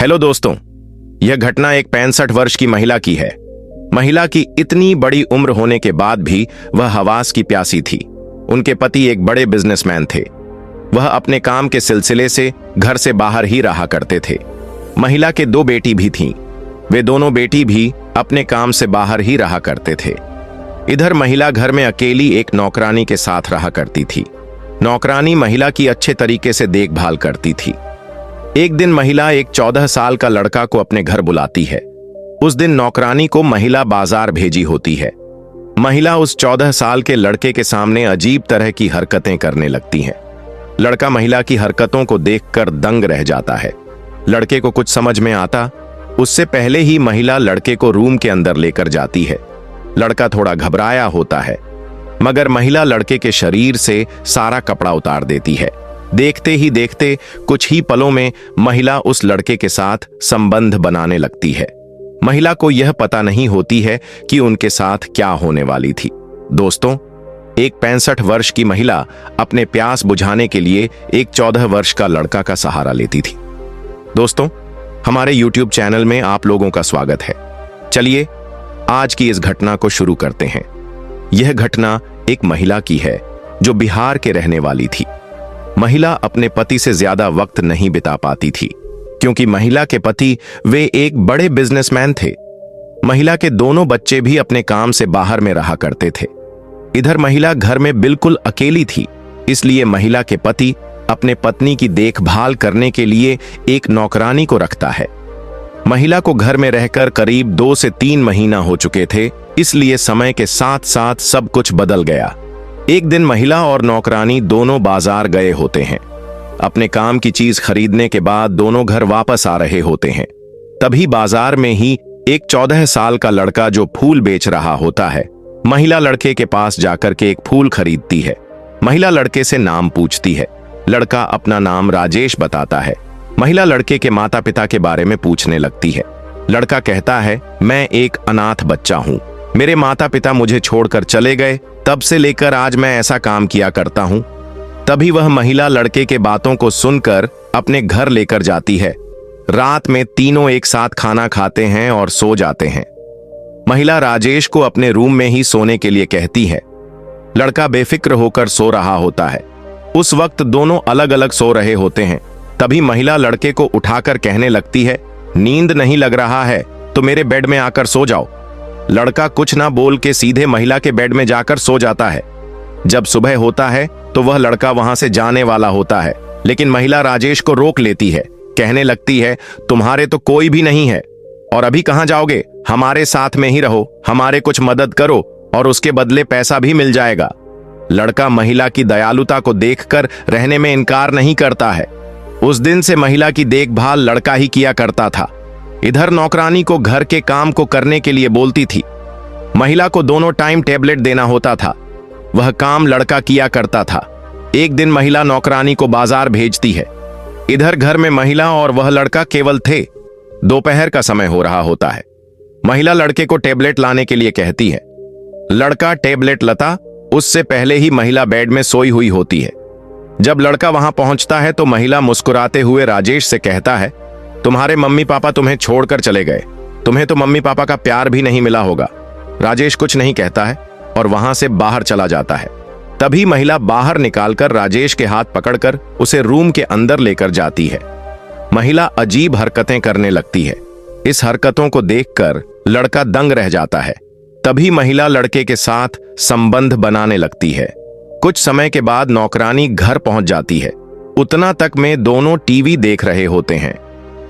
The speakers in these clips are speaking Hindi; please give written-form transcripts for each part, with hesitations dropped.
हेलो दोस्तों, यह घटना एक 65 वर्ष की महिला की है। महिला की इतनी बड़ी उम्र होने के बाद भी वह हवास की प्यासी थी। उनके पति एक बड़े बिजनेसमैन थे। वह अपने काम के सिलसिले से घर से बाहर ही रहा करते थे। महिला के 2 बेटी भी थीं। वे दोनों बेटी भी अपने काम से बाहर ही रहा करते थे। इधर महिला घर में अकेली एक नौकरानी के साथ रहा करती थी। नौकरानी महिला की अच्छे तरीके से देखभाल करती थी। एक दिन महिला एक 14 साल का लड़का को अपने घर बुलाती है। उस दिन नौकरानी को महिला बाजार भेजी होती है। महिला उस 14 साल के लड़के के सामने अजीब तरह की हरकतें करने लगती हैं। लड़का महिला की हरकतों को देखकर दंग रह जाता है। लड़के को कुछ समझ में आता उससे पहले ही महिला लड़के को रूम के अंदर लेकर जाती है। लड़का थोड़ा घबराया होता है, मगर महिला लड़के के शरीर से सारा कपड़ा उतार देती है। देखते ही देखते कुछ ही पलों में महिला उस लड़के के साथ संबंध बनाने लगती है। महिला को यह पता नहीं होती है कि उनके साथ क्या होने वाली थी। दोस्तों, एक 65 वर्ष की महिला अपने प्यास बुझाने के लिए एक 14 वर्ष का लड़का का सहारा लेती थी। दोस्तों, हमारे YouTube चैनल में आप लोगों का स्वागत है। चलिए आज की इस घटना को शुरू करते हैं। यह घटना एक महिला की है जो बिहार के रहने वाली थी। महिला अपने पति से ज्यादा वक्त नहीं बिता पाती थी, क्योंकि महिला के पति वे एक बड़े बिजनेसमैन थे। महिला के दोनों बच्चे भी अपने काम से बाहर में रहा करते थे। इधर महिला घर में बिल्कुल अकेली थी, इसलिए महिला के पति अपने पत्नी की देखभाल करने के लिए एक नौकरानी को रखता है। महिला को घर में रहकर करीब 2 से 3 महीना हो चुके थे, इसलिए समय के साथ साथ सब कुछ बदल गया। एक दिन महिला और नौकरानी दोनों बाजार गए होते हैं। अपने काम की चीज खरीदने के बाद दोनों घर वापस आ रहे होते हैं। तभी बाजार में ही एक 14 साल का लड़का जो फूल बेच रहा होता है, महिला लड़के के पास जाकर के एक फूल खरीदती है। महिला लड़के से नाम पूछती है। लड़का अपना नाम राजेश बताता है। महिला लड़के के माता पिता के बारे में पूछने लगती है। लड़का कहता है, मैं एक अनाथ बच्चा हूं। मेरे माता पिता मुझे छोड़कर चले गए, तब से लेकर आज मैं ऐसा काम किया करता हूं। तभी वह महिला लड़के के बातों को सुनकर अपने घर लेकर जाती है। रात में तीनों एक साथ खाना खाते हैं और सो जाते हैं। महिला राजेश को अपने रूम में ही सोने के लिए कहती है। लड़का बेफिक्र होकर सो रहा होता है। उस वक्त दोनों अलग अलग सो रहे होते हैं। तभी महिला लड़के को उठाकर कहने लगती है, नींद नहीं लग रहा है तो मेरे बेड में आकर सो जाओ। लड़का कुछ ना बोल के सीधे महिला के बेड में जाकर सो जाता है। जब सुबह होता है तो वह लड़का वहां से जाने वाला होता है, लेकिन महिला राजेश को रोक लेती है। कहने लगती है, तुम्हारे तो कोई भी नहीं है और अभी कहां जाओगे? हमारे साथ में ही रहो, हमारे कुछ मदद करो और उसके बदले पैसा भी मिल जाएगा। लड़का महिला की दयालुता को देखकर रहने में इनकार नहीं करता है। उस दिन से महिला की देखभाल लड़का ही किया करता था। इधर नौकरानी को घर के काम को करने के लिए बोलती थी। महिला को दोनों टाइम टेबलेट देना होता था। वह काम लड़का किया करता था। एक दिन महिला नौकरानी को बाजार भेजती है। इधर घर में महिला और वह लड़का केवल थे। दोपहर का समय हो रहा होता है। महिला लड़के को टेबलेट लाने के लिए कहती है। लड़का टेबलेट लाता उससे पहले ही महिला बेड में सोई हुई होती है। जब लड़का वहां पहुंचता है तो महिला मुस्कुराते हुए राजेश से कहता है, तुम्हारे मम्मी पापा तुम्हें छोड़कर चले गए, तुम्हें तो मम्मी पापा का प्यार भी नहीं मिला होगा। राजेश कुछ नहीं कहता है और वहां से बाहर चला जाता है। तभी महिला बाहर निकालकर राजेश के हाथ पकड़कर उसे रूम के अंदर लेकर जाती है। महिला अजीब हरकतें करने लगती है। इस हरकतों को देखकर लड़का दंग रह जाता है। तभी महिला लड़के के साथ संबंध बनाने लगती है। कुछ समय के बाद नौकरानी घर पहुंच जाती है। उतना तक में दोनों टीवी देख रहे होते हैं।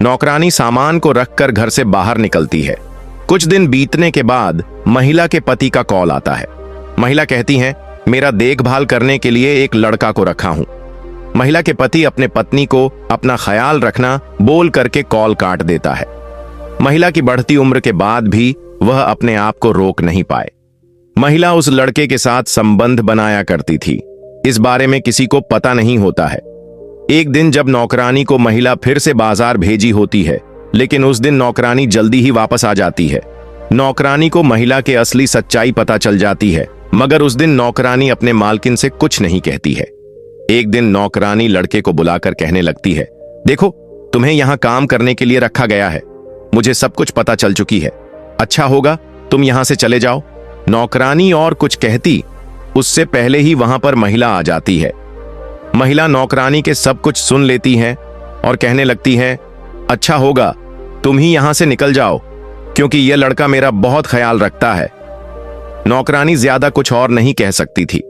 नौकरानी सामान को रखकर घर से बाहर निकलती है। कुछ दिन बीतने के बाद महिला के पति का कॉल आता है। महिला कहती है, मेरा देखभाल करने के लिए एक लड़का को रखा हूं। महिला के पति अपने पत्नी को अपना ख्याल रखना बोल करके कॉल काट देता है। महिला की बढ़ती उम्र के बाद भी वह अपने आप को रोक नहीं पाए। महिला उस लड़के के साथ संबंध बनाया करती थी। इस बारे में किसी को पता नहीं होता है। एक दिन जब नौकरानी को महिला फिर से बाजार भेजी होती है, लेकिन उस दिन नौकरानी जल्दी ही वापस आ जाती है। नौकरानी को महिला के असली सच्चाई पता चल जाती है, मगर उस दिन नौकरानी अपने मालकिन से कुछ नहीं कहती है। एक दिन नौकरानी लड़के को बुलाकर कहने लगती है, देखो तुम्हें यहाँ काम करने के लिए रखा गया है। मुझे सब कुछ पता चल चुकी है। अच्छा होगा तुम यहाँ से चले जाओ। नौकरानी और कुछ कहती, उससे पहले ही वहां पर महिला आ जाती है। महिला नौकरानी के सब कुछ सुन लेती है और कहने लगती है, अच्छा होगा तुम ही यहां से निकल जाओ, क्योंकि यह लड़का मेरा बहुत ख्याल रखता है। नौकरानी ज्यादा कुछ और नहीं कह सकती थी।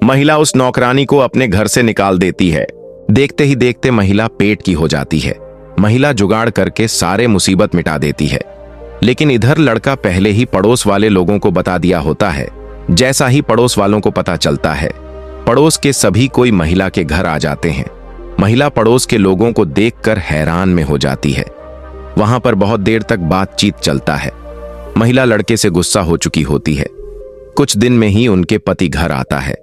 महिला उस नौकरानी को अपने घर से निकाल देती है। देखते ही देखते महिला पेट की हो जाती है। महिला जुगाड़ करके सारे मुसीबत मिटा देती है, लेकिन इधर लड़का पहले ही पड़ोस वाले लोगों को बता दिया होता है। जैसा ही पड़ोस वालों को पता चलता है, पड़ोस के सभी कोई महिला के घर आ जाते हैं। महिला पड़ोस के लोगों को देखकर हैरान में हो जाती है। वहां पर बहुत देर तक बातचीत चलता है। महिला लड़के से गुस्सा हो चुकी होती है। कुछ दिन में ही उनके पति घर आता है।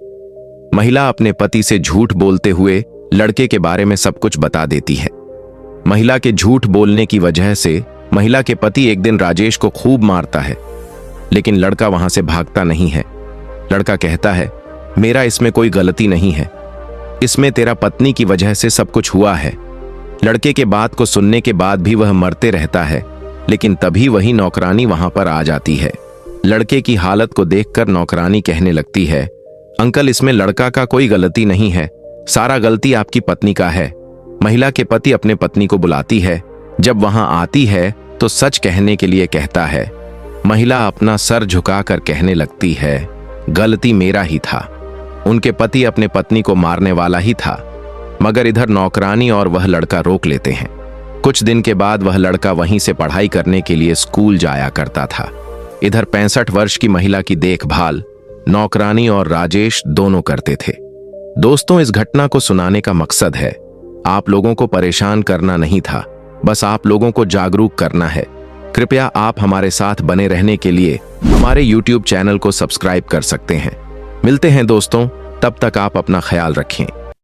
महिला अपने पति से झूठ बोलते हुए लड़के के बारे में सब कुछ बता देती है। महिला के झूठ बोलने की वजह से महिला के पति एक दिन राजेश को खूब मारता है, लेकिन लड़का वहां से भागता नहीं है। लड़का कहता है, मेरा इसमें कोई गलती नहीं है, इसमें तेरा पत्नी की वजह से सब कुछ हुआ है। लड़के के बात को सुनने के बाद भी वह मरते रहता है, लेकिन तभी वही नौकरानी वहां पर आ जाती है। लड़के की हालत को देखकर नौकरानी कहने लगती है, अंकल इसमें लड़का का कोई गलती नहीं है, सारा गलती आपकी पत्नी का है। महिला के पति अपने पत्नी को बुलाती है। जब वहां आती है तो सच कहने के लिए कहता है। महिला अपना सर झुकाकर कहने लगती है, गलती मेरा ही था। उनके पति अपने पत्नी को मारने वाला ही था, मगर इधर नौकरानी और वह लड़का रोक लेते हैं। कुछ दिन के बाद वह लड़का वहीं से पढ़ाई करने के लिए स्कूल जाया करता था। इधर 65 वर्ष की महिला की देखभाल नौकरानी और राजेश दोनों करते थे। दोस्तों, इस घटना को सुनाने का मकसद है, आप लोगों को परेशान करना नहीं था, बस आप लोगों को जागरूक करना है। कृपया आप हमारे साथ बने रहने के लिए हमारे YouTube चैनल को सब्सक्राइब कर सकते हैं। मिलते हैं दोस्तों, तब तक आप अपना ख्याल रखें।